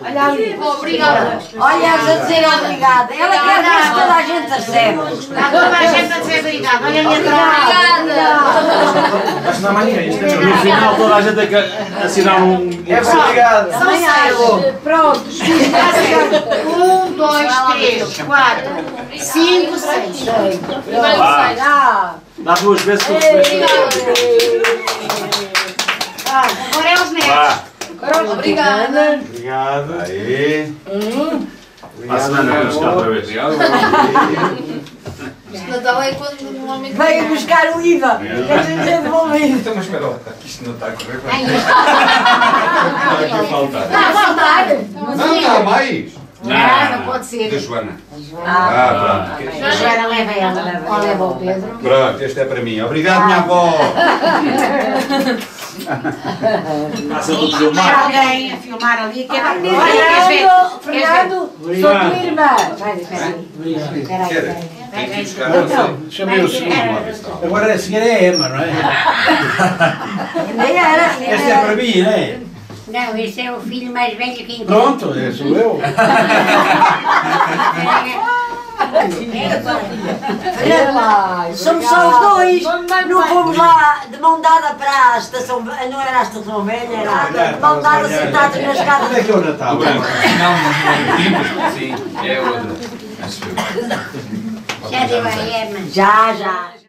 Olha ali. Obrigada. Olha, a dizer obrigada. Ela quer ver se toda a gente percebe. Está toda a gente a dizer obrigada. Olha a minha obrigada. Mas na manhã, no final toda a gente tem que assinar um... É obrigado. São 6. Pronto. 1, 2, 3, 4, 5, 6. Dá duas vezes que eu Agora é os netos. Vá. Obrigada. Obrigado. Aí. Para a semana vamos buscar outra vez. Este Natal é quando normalmente... Veio buscar o IVA. Que a gente é devolvido. Então, mas espera lá, isto não está a correr bem. Ai, Está aqui a faltar. está a faltar. Não, está a mais. Não pode ser. Da Joana. A Joana leva ela. Ou leva o Pedro. Pronto, este é para mim. Obrigado, minha avó. Passa do Tem filmar. alguém a filmar ali que é para... Queres ver? Fernando, sou tua irmã. Peraí. Tem que ir buscar, não sei. Chamei o senhor. Agora a senhora é Emma, não é? Nem era. Este é para mim, não é? Não, esse é o filho mais velho que encontrei. Pronto, sou eu. Somos só os dois. Não fomos lá de mão dada para a estação. Não era a estação velha, era de mão dada sentados nas casas. Onde é que é o Natal? Não, sim, é outra. Já deu a Emma. Já.